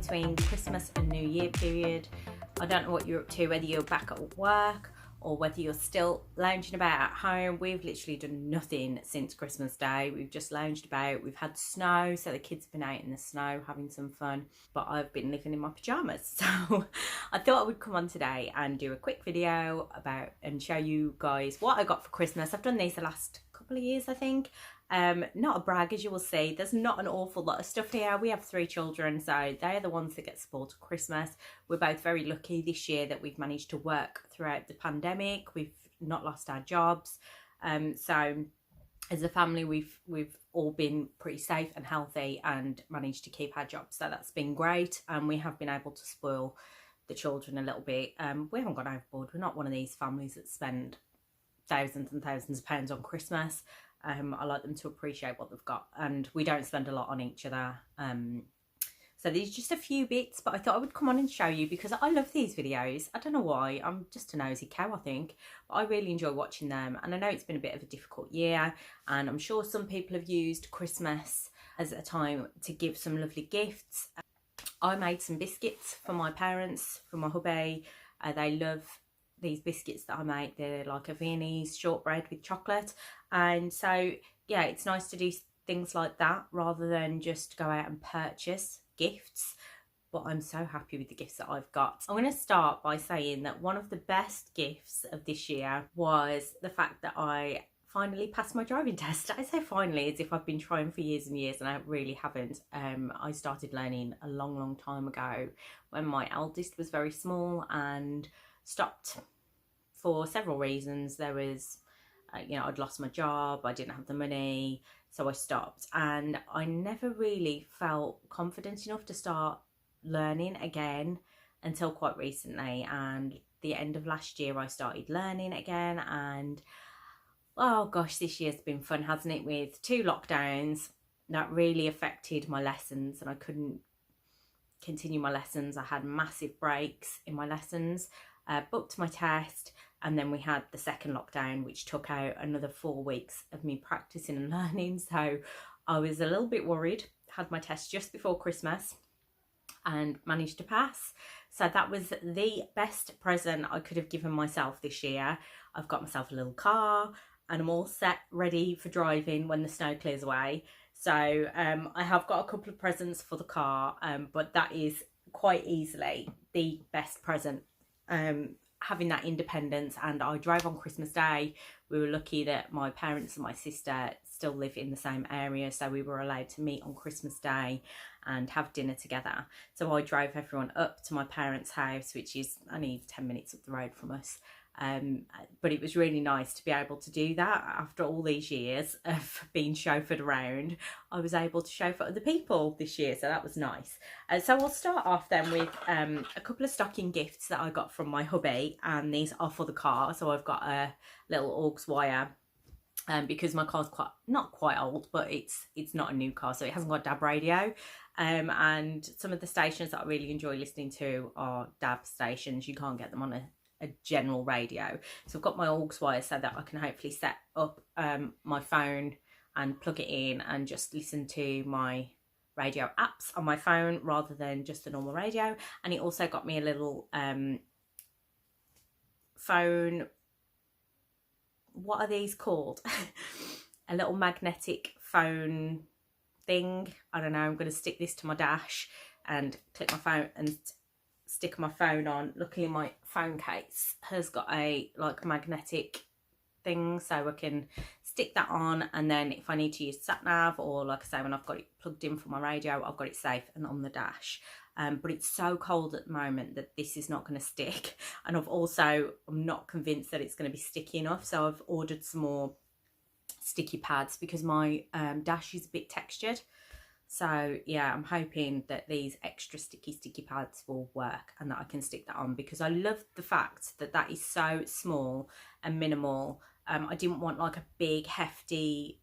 between Christmas and New Year period. I don't know what you're up to, whether you're back at work or whether you're still lounging about at home. We've literally done nothing since Christmas Day. We've just lounged about. We've had snow, so the kids have been out in the snow having some fun, but I've been living in my pajamas. So I thought I would come on today and do a quick video about and show you guys what I got for Christmas. I've done these the last couple of years, I think. Not a brag, as you will see. There's not an awful lot of stuff here. We have 3 children, so they're the ones that get spoiled at Christmas. We're both very lucky this year that we've managed to work throughout the pandemic. We've not lost our jobs. So as a family, we've all been pretty safe and healthy and managed to keep our jobs. So that's been great. And we have been able to spoil the children a little bit. We haven't gone overboard. We're not one of these families that spend thousands and thousands of pounds on Christmas. I like them to appreciate what they've got, and we don't spend a lot on each other. So these are just a few bits, but I thought I would come on and show you because I love these videos. I don't know why, I'm just a nosy cow, I think, but I really enjoy watching them. And I know it's been a bit of a difficult year, and I'm sure some people have used Christmas as a time to give some lovely gifts. I made some biscuits for my parents, for my hubby. They love these biscuits that I make. They're like a Viennese shortbread with chocolate, and so yeah, it's nice to do things like that rather than just go out and purchase gifts. But I'm so happy with the gifts that I've got. I'm going to start by saying that one of the best gifts of this year was the fact that I finally passed my driving test. I say finally as if I've been trying for years and years, and I really haven't. I started learning a long time ago when my eldest was very small and stopped for several reasons. There was, I'd lost my job, I didn't have the money, so I stopped. And I never really felt confident enough to start learning again until quite recently. And the end of last year, I started learning again. And oh gosh, this year's been fun, hasn't it? With 2 lockdowns, that really affected my lessons, and I couldn't continue my lessons. I had massive breaks in my lessons. Booked my test, and then we had the second lockdown, which took out another 4 weeks of me practicing and learning. So I was a little bit worried. Had my test just before Christmas and managed to pass. So that was the best present I could have given myself this year. I've got myself a little car and I'm all set, ready for driving when the snow clears away. So I have got a couple of presents for the car, but that is quite easily the best present. Having that independence. And I drove on Christmas Day. We were lucky that my parents and my sister still live in the same area, so we were allowed to meet on Christmas Day and have dinner together. So I drove everyone up to my parents' house, which is only 10 minutes up the road from us. But it was really nice to be able to do that after all these years of being chauffeured around. I was able to chauffeur other people this year, so that was nice. So we'll start off then with a couple of stocking gifts that I got from my hubby, and these are for the car. So I've got a little aux wire because my car's not quite old, but it's not a new car, so it hasn't got a DAB radio. And some of the stations that I really enjoy listening to are DAB stations. You can't get them on a general radio. So I've got my aux wire so that I can hopefully set up my phone and plug it in and just listen to my radio apps on my phone rather than just the normal radio. And it also got me a little phone, what are these called? A little magnetic phone thing. I don't know, I'm going to stick this to my dash and click my phone and stick my phone on. Luckily my phone case has got a like magnetic thing, so I can stick that on, and then if I need to use sat nav, or like I say, when I've got it plugged in for my radio, I've got it safe and on the dash. But it's so cold at the moment that this is not going to stick, and I'm not convinced that it's going to be sticky enough, so I've ordered some more sticky pads because my dash is a bit textured. So yeah, I'm hoping that these extra sticky pads will work and that I can stick that on, because I love the fact that that is so small and minimal. I didn't want like a big hefty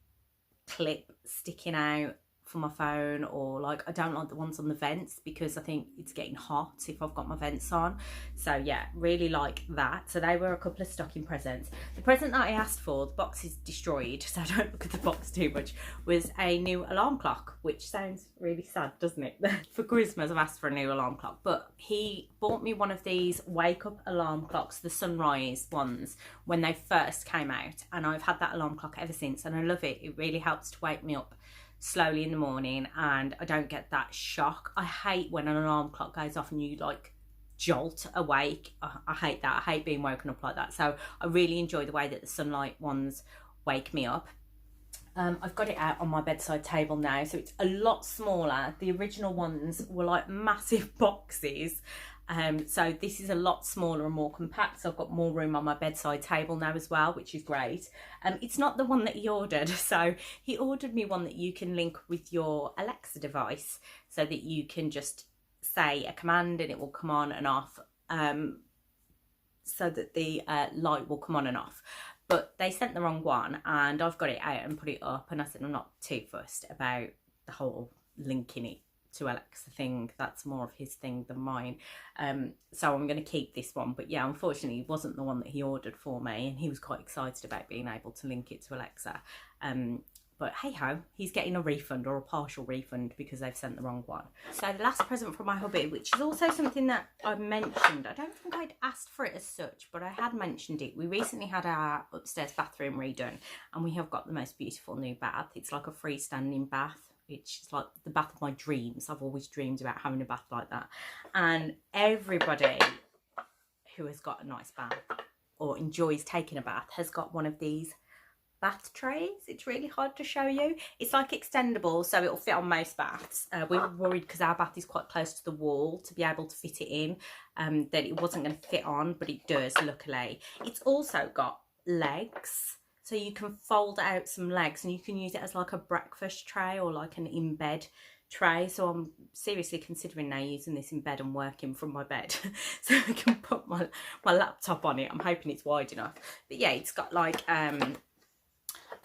clip sticking out for my phone, or like I don't like the ones on the vents because I think it's getting hot if I've got my vents on. So yeah, really like that. So they were a couple of stocking presents. The present that I asked for, the box is destroyed, so don't look at the box too much, was a new alarm clock, which sounds really sad, doesn't it? For Christmas I've asked for a new alarm clock, but he bought me one of these wake up alarm clocks, the sunrise ones, when they first came out, and I've had that alarm clock ever since, and I love it. It really helps to wake me up slowly in the morning, and I don't get that shock. I hate when an alarm clock goes off and you like jolt awake. I hate that. I hate being woken up like that. So I really enjoy the way that the sunlight ones wake me up. I've got it out on my bedside table now, so it's a lot smaller. The original ones were like massive boxes. So this is a lot smaller and more compact, so I've got more room on my bedside table now as well, which is great. It's not the one that he ordered, so he ordered me one that you can link with your Alexa device, so that you can just say a command and it will come on and off, so that the light will come on and off. But they sent the wrong one, and I've got it out and put it up, and I said I'm not too fussed about the whole linking it to Alexa thing. That's more of his thing than mine. So I'm going to keep this one. But yeah, unfortunately it wasn't the one that he ordered for me, and he was quite excited about being able to link it to Alexa. But hey ho, he's getting a refund, or a partial refund, because they've sent the wrong one. So the last present from my hubby, which is also something that I mentioned, I don't think I'd asked for it as such, but I had mentioned it. We recently had our upstairs bathroom redone, and we have got the most beautiful new bath. It's like a freestanding bath. It's like the bath of my dreams. I've always dreamed about having a bath like that. And everybody who has got a nice bath or enjoys taking a bath has got one of these bath trays. It's really hard to show you. It's like extendable, so it'll fit on most baths. We were worried because our bath is quite close to the wall to be able to fit it in, that it wasn't going to fit on, but it does, luckily. It's also got legs, so you can fold out some legs, and you can use it as like a breakfast tray or like an in-bed tray. So I'm seriously considering now using this in bed and working from my bed so I can put my laptop on it. I'm hoping it's wide enough. But yeah, it's got like a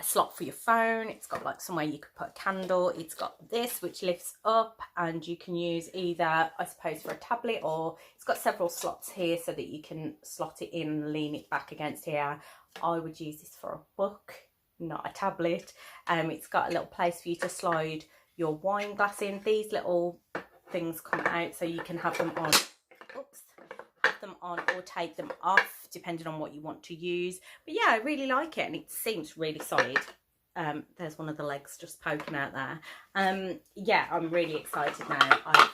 slot for your phone. It's got like somewhere you could put a candle. It's got this which lifts up, and you can use either, I suppose, for a tablet, or it's got several slots here so that you can slot it in and lean it back against here. I would use this for a book, not a tablet. It's got a little place for you to slide your wine glass in. These little things come out so you can have them on. Oops. Have them on or take them off depending on what you want to use. But yeah, I really like it, and it seems really solid. There's one of the legs just poking out there. Yeah, I'm really excited now. I've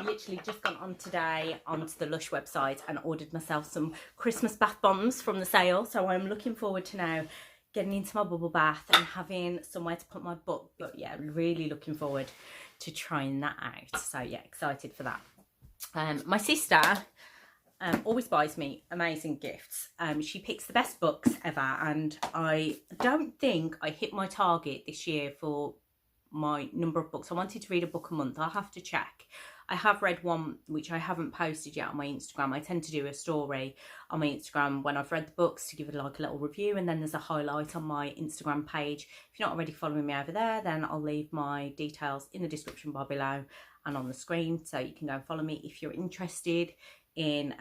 literally just gone on today onto the Lush website and ordered myself some Christmas bath bombs from the sale, so I'm looking forward to now getting into my bubble bath and having somewhere to put my book. But yeah, really looking forward to trying that out. So yeah, excited for that. My sister always buys me amazing gifts. She picks the best books ever, and I don't think I hit my target this year for my number of books. I wanted to read a book a month. I'll have to check. I have read one which I haven't posted yet on my Instagram. I tend to do a story on my Instagram when I've read the books to give it like a little review, and then there's a highlight on my Instagram page. If you're not already following me over there, then I'll leave my details in the description bar below and on the screen, so you can go and follow me if you're interested in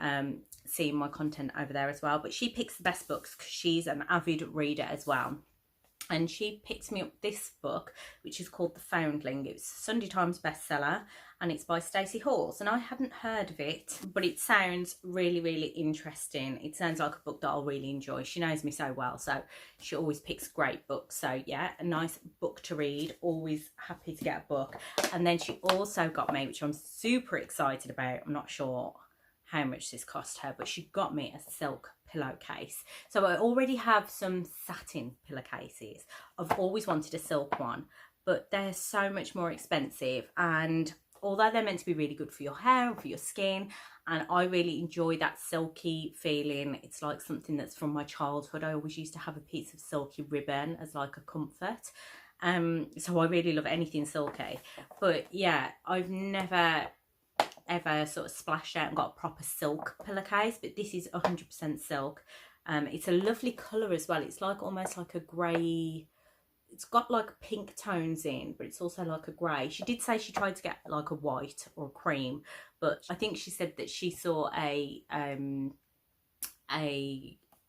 seeing my content over there as well. But she picks the best books because she's an avid reader as well. And she picked me up this book, which is called The Foundling. It's a Sunday Times bestseller, and it's by Stacey Hawes. And I hadn't heard of it, but it sounds really, really interesting. It sounds like a book that I'll really enjoy. She knows me so well, so she always picks great books. So yeah, a nice book to read. Always happy to get a book. And then she also got me, which I'm super excited about. I'm not sure how much this cost her, but she got me a silk pillowcase. So I already have some satin pillowcases. I've always wanted a silk one, but they're so much more expensive, and although they're meant to be really good for your hair and for your skin, and I really enjoy that silky feeling, it's like something that's from my childhood. I always used to have a piece of silky ribbon as like a comfort, so I really love anything silky. But yeah, I've never ever sort of splashed out and got a proper silk pillowcase, but this is 100% silk. It's a lovely colour as well. It's like almost like a grey it's got like pink tones in, but it's also like a grey. She did say she tried to get like a white or a cream, but I think she said that she saw a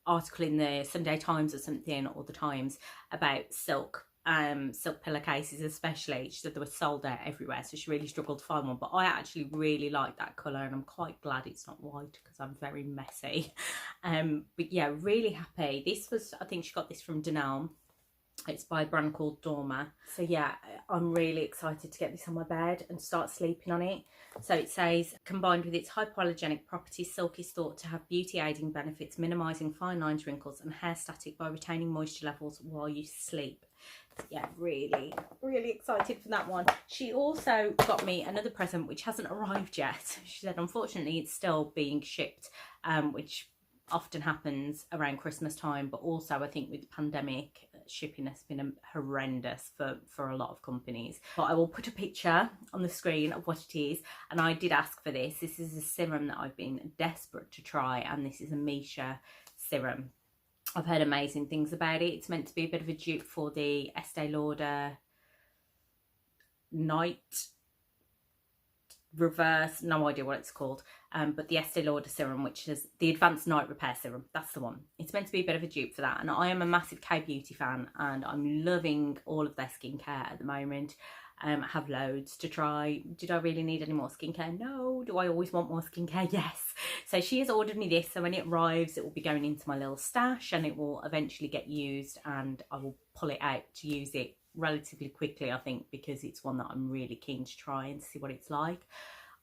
article in the Sunday Times or something, or the Times, about silk pillowcases especially. She said they were sold out everywhere, so she really struggled to find one. But I actually really like that colour, and I'm quite glad it's not white because I'm very messy. But yeah, really happy. This was, I think she got this from Dunelm. It's by a brand called Dorma. So yeah, I'm really excited to get this on my bed and start sleeping on it. So it says, combined with its hypoallergenic properties, silk is thought to have beauty aiding benefits, minimising fine lines, wrinkles and hair static by retaining moisture levels while you sleep. So yeah, really, really excited for that one. She also got me another present which hasn't arrived yet. She said, unfortunately, it's still being shipped, which often happens around Christmas time, but also I think with the pandemic, shipping has been horrendous for a lot of companies. But I will put a picture on the screen of what it is, and I did ask for this. This is a serum that I've been desperate to try, and this is a Misha serum. I've heard amazing things about it. It's meant to be a bit of a dupe for the Estee Lauder Night Reverse, no idea what it's called, but the Estee Lauder serum, which is the Advanced Night Repair Serum. That's the one. It's meant to be a bit of a dupe for that, and I am a massive K-beauty fan, and I'm loving all of their skincare at the moment. I have loads to try. Did I really need any more skincare? No. Do I always want more skincare? Yes. So she has ordered me this, so when it arrives, it will be going into my little stash, and it will eventually get used, and I will pull it out to use it relatively quickly, I think, because it's one that I'm really keen to try and see what it's like.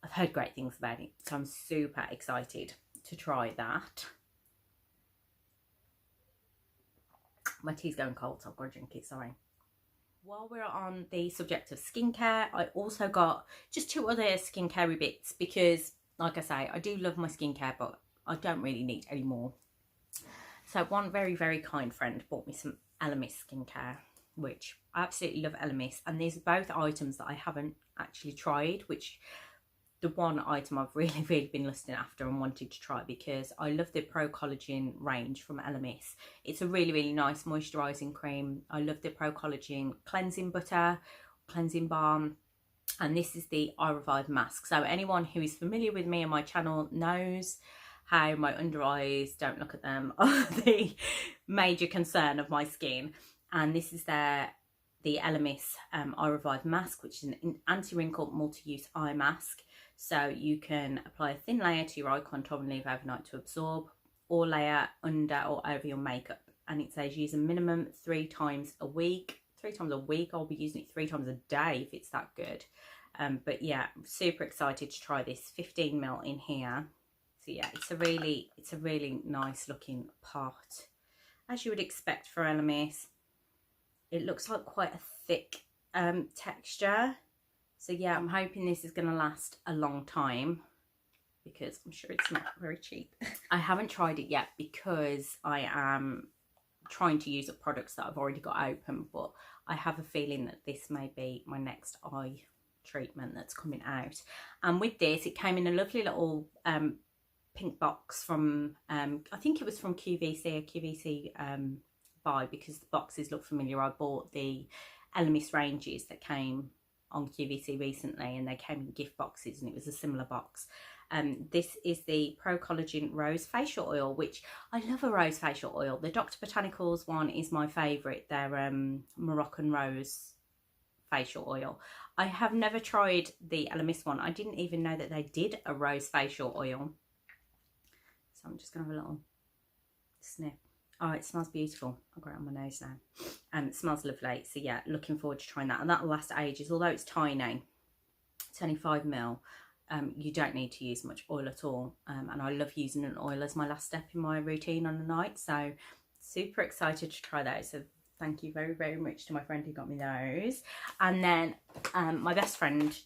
I've heard great things about it, so I'm super excited to try that. My tea's going cold, so I've got to drink it, sorry. While we're on the subject of skincare, I also got just 2 other skincare bits because, like I say, I do love my skincare, but I don't really need any more. So one very, very kind friend bought me some Elemis skincare, which I absolutely love Elemis, and these are both items that I haven't actually tried, which the one item I've really, really been lusting after and wanted to try because I love the Pro Collagen range from Elemis. It's a really, really nice moisturising cream. I love the Pro Collagen cleansing butter, cleansing balm, and this is the I Revive mask. So anyone who is familiar with me and my channel knows how my under eyes, don't look at them, are the major concern of my skin. And this is the Elemis I Revive mask, which is an anti-wrinkle multi-use eye mask. So you can apply a thin layer to your eye contour and leave overnight to absorb, or layer under or over your makeup. And it says use a minimum 3 times a week. 3 times a week, I'll be using it 3 times a day if it's that good. But yeah, I'm super excited to try this. 15 ml in here. So yeah, it's a really nice looking pot, as you would expect for Elemis. It looks like quite a thick texture. So yeah, I'm hoping this is going to last a long time because I'm sure it's not very cheap. I haven't tried it yet because I am trying to use up products that I've already got open, but I have a feeling that this may be my next eye treatment that's coming out. And with this, it came in a lovely little pink box from, I think it was from QVC buy, because the boxes look familiar. I bought the Elemis ranges that came on QVC recently, and they came in gift boxes, and it was a similar box. This is the Pro Collagen Rose Facial Oil, which I love a rose facial oil. The Dr. Botanicals one is my favourite. Their Moroccan Rose facial oil. I have never tried the Elemis one. I didn't even know that they did a rose facial oil. So I'm just going to have a little sniff. Oh, it smells beautiful. I'll go it on my nose now. It smells lovely. So yeah, looking forward to trying that. And that will last ages, although it's tiny. It's only 5 ml. You don't need to use much oil at all. And I love using an oil as my last step in my routine on the night. So super excited to try those. So thank you very, very much to my friend who got me those. And then my best friend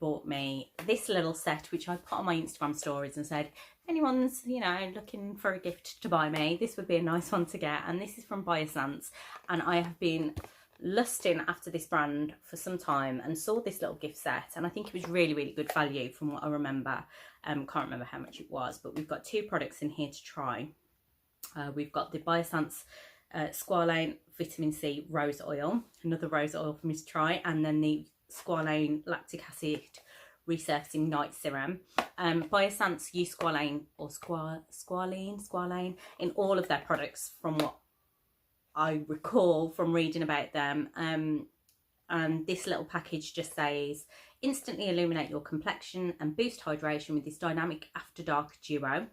bought me this little set, which I put on my Instagram stories and said, anyone's, you know, looking for a gift to buy me, this would be a nice one to get. And this is from Pajamas, and I have been lusting after this brand for some time and saw this little gift set, and I think it was really, really good value from what I remember. Can't remember how much it was, but we've got 2 products in here to try. We've got the Pajamas squalane vitamin C rose oil, another rose oil for me to try, and then the squalane lactic acid resurfacing night serum. Biossance use squalane or squalane in all of their products from what I recall from reading about them. And this little package just says, instantly illuminate your complexion and boost hydration with this dynamic after dark duo.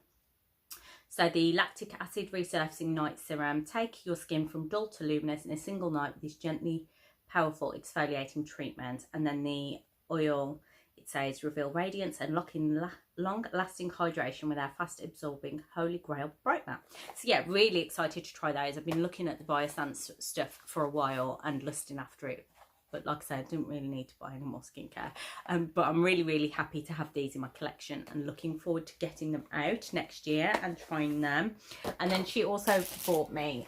So the lactic acid resurfacing night serum, take your skin from dull to luminous in a single night with this gently powerful exfoliating treatment. And then the oil, it says, reveal radiance and lock in long-lasting hydration with our fast-absorbing Holy Grail brightener. So yeah, really excited to try those. I've been looking at the Biossance stuff for a while and lusting after it. But like I said, I didn't really need to buy any more skincare. But I'm really, really happy to have these in my collection and looking forward to getting them out next year and trying them. And then she also bought me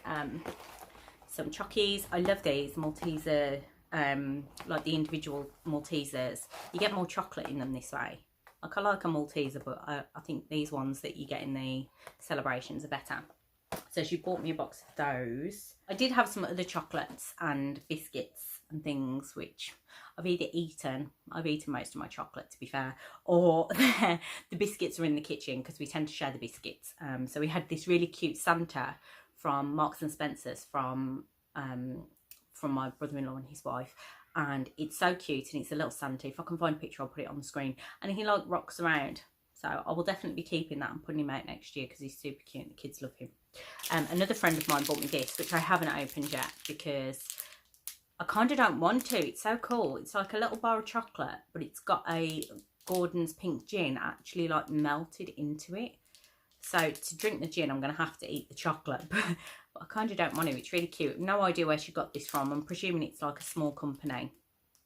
some Chuckies. I love these Malteser, like the individual Maltesers. You get more chocolate in them this way. Like, I like a Malteser, but I think these ones that you get in the celebrations are better. So she bought me a box of those. I did have some other chocolates and biscuits and things which I've eaten most of my chocolate, to be fair, or the biscuits are in the kitchen because we tend to share the biscuits. So we had this really cute Santa from Marks and Spencer's from my brother-in-law and his wife, and it's so cute, and it's a little Santa. If I can find a picture, I'll put it on the screen, and he like rocks around. So I will definitely be keeping that and putting him out next year because he's super cute and the kids love him. Another friend of mine bought me this, which I haven't opened yet because I kind of don't want to. It's so cool. It's like a little bar of chocolate, but it's got a Gordon's pink gin actually like melted into it. So to drink the gin, I'm going to have to eat the chocolate, but I kind of don't want to. It's really cute. No idea where she got this from. I'm presuming it's like a small company.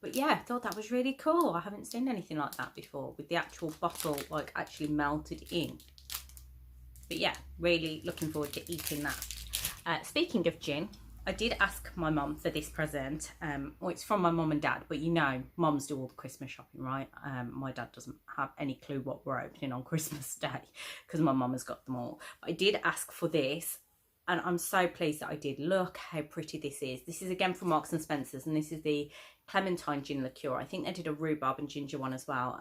But yeah, I thought that was really cool. I haven't seen anything like that before with the actual bottle like actually melted in. But yeah, really looking forward to eating that. Speaking of gin, I did ask my mum for this present. Well, it's from my mum and dad, but you know, mums do all the Christmas shopping, right? My dad doesn't have any clue what we're opening on Christmas Day because my mum has got them all. But I did ask for this, and I'm so pleased that I did. Look how pretty this is. This is again from Marks and Spencer's, and this is the Clementine gin liqueur. I think they did a rhubarb and ginger one as well.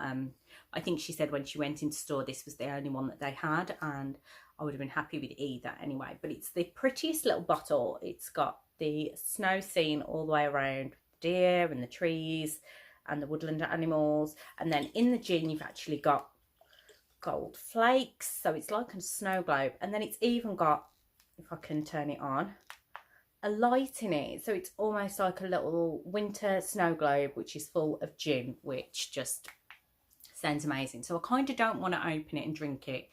I think she said when she went into store this was the only one that they had, and I would have been happy with either anyway. But it's the prettiest little bottle. It's got the snow scene all the way around, the deer and the trees and the woodland animals, and then in the gin you've actually got gold flakes, so it's like a snow globe, and then it's even got, if I can turn it on, a light in it, so it's almost like a little winter snow globe which is full of gin, which just sounds amazing. So I kind of don't want to open it and drink it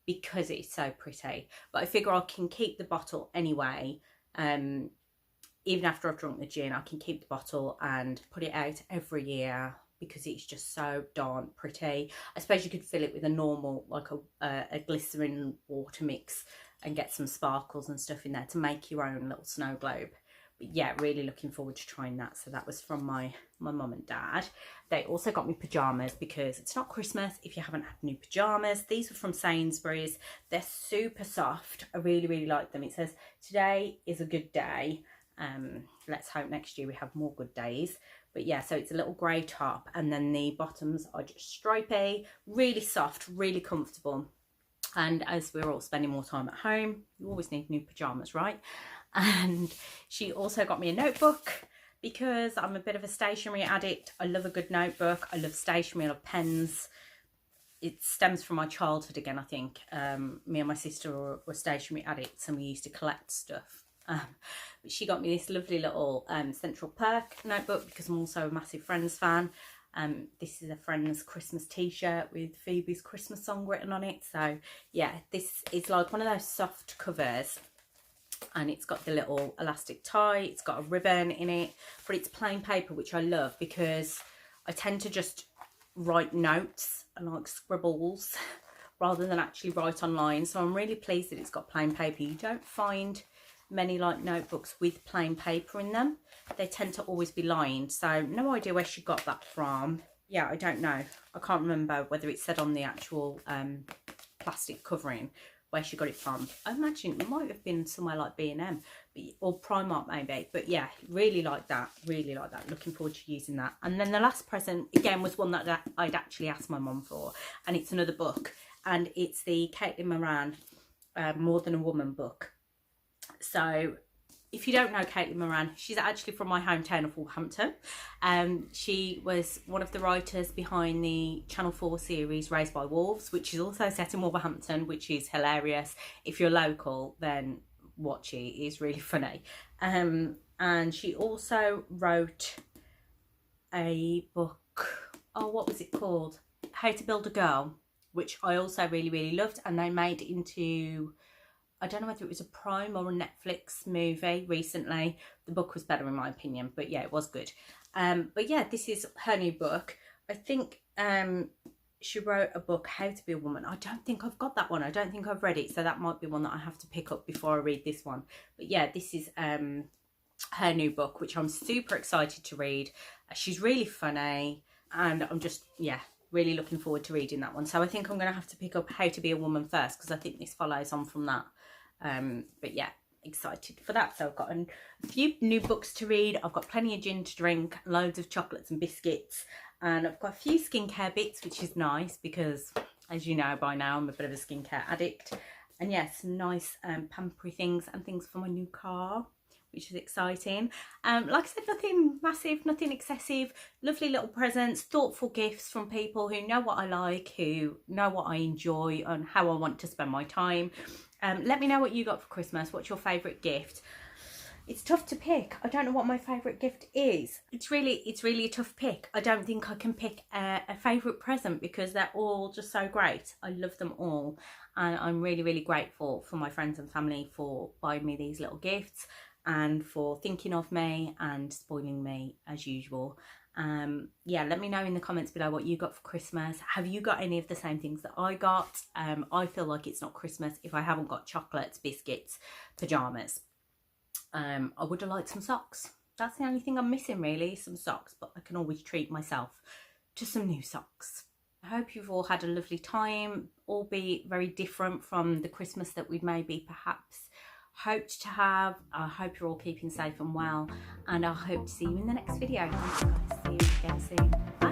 because it's so pretty, but I figure I can keep the bottle anyway. Even after I've drunk the gin, I can keep the bottle and put it out every year because it's just so darn pretty. I suppose you could fill it with a normal, like a glycerin water mix and get some sparkles and stuff in there to make your own little snow globe. But yeah, really looking forward to trying that. So that was from my mum and dad. They also got me pajamas because it's not Christmas if you haven't had new pajamas. These were from Sainsbury's. They're super soft. I really, really like them. It says, today is a good day. Let's hope next year we have more good days. But yeah, so it's a little grey top, and then the bottoms are just stripy, really soft, really comfortable. And as we're all spending more time at home, you always need new pajamas, right? And she also got me a notebook because I'm a bit of a stationery addict. I love a good notebook. I love stationery. I love pens. It stems from my childhood again, I think. Me and my sister were stationery addicts, and we used to collect stuff. But she got me this lovely little Central Perk notebook because I'm also a massive Friends fan. This is a Friends Christmas t-shirt with Phoebe's Christmas song written on it. So yeah, this is like one of those soft covers, and it's got the little elastic tie. It's got a ribbon in it, but it's plain paper, which I love because I tend to just write notes and like scribbles rather than actually write online. So I'm really pleased that it's got plain paper. You don't find many like notebooks with plain paper in them. They tend to always be lined, so no idea where she got that from. Yeah, I don't know. I can't remember whether it said on the actual plastic covering where she got it from. I imagine it might have been somewhere like B&M or Primark maybe, but yeah, really like that, looking forward to using that. And then the last present again was one that I'd actually asked my mum for, and it's another book, and it's the Caitlin Moran More Than a Woman book. So if you don't know Caitlin Moran, she's actually from my hometown of Wolverhampton. She was one of the writers behind the Channel 4 series Raised by Wolves, which is also set in Wolverhampton, which is hilarious. If you're local, then watch it. It's really funny. And she also wrote a book, oh, what was it called? How to Build a Girl, which I also really loved, and they made it into, I don't know whether it was a Prime or a Netflix movie recently. The book was better in my opinion, but yeah, it was good. But yeah, this is her new book. I think she wrote a book, How to Be a Woman. I don't think I've got that one. I don't think I've read it, so that might be one that I have to pick up before I read this one. But yeah, this is her new book, which I'm super excited to read. She's really funny, and I'm just, yeah, really looking forward to reading that one. So I think I'm going to have to pick up How to Be a Woman first, because I think this follows on from that. But yeah, excited for that. So I've got a few new books to read. I've got plenty of gin to drink, loads of chocolates and biscuits, and I've got a few skincare bits, which is nice because, as you know by now, I'm a bit of a skincare addict. And yes, yeah, nice pampery things and things for my new car, which is exciting. Like I said, nothing massive, nothing excessive. Lovely little presents, thoughtful gifts from people who know what I like, who know what I enjoy and how I want to spend my time. Let me know what you got for Christmas. What's your favourite gift? It's tough to pick. I don't know what my favourite gift is. It's really a tough pick. I don't think I can pick a favourite present because they're all just so great. I love them all, and I'm really grateful for my friends and family for buying me these little gifts and for thinking of me and spoiling me as usual. Yeah, let me know in the comments below what you got for Christmas. Have you got any of the same things that I got? I feel like it's not Christmas if I haven't got chocolates, biscuits, pajamas. I would have liked some socks. That's the only thing I'm missing really, some socks, but I can always treat myself to some new socks. I hope you've all had a lovely time, albeit very different from the Christmas that we'd maybe perhaps hoped to have. I hope you're all keeping safe and well, and I hope to see you in the next video. Thanks guys, see you again soon. Bye.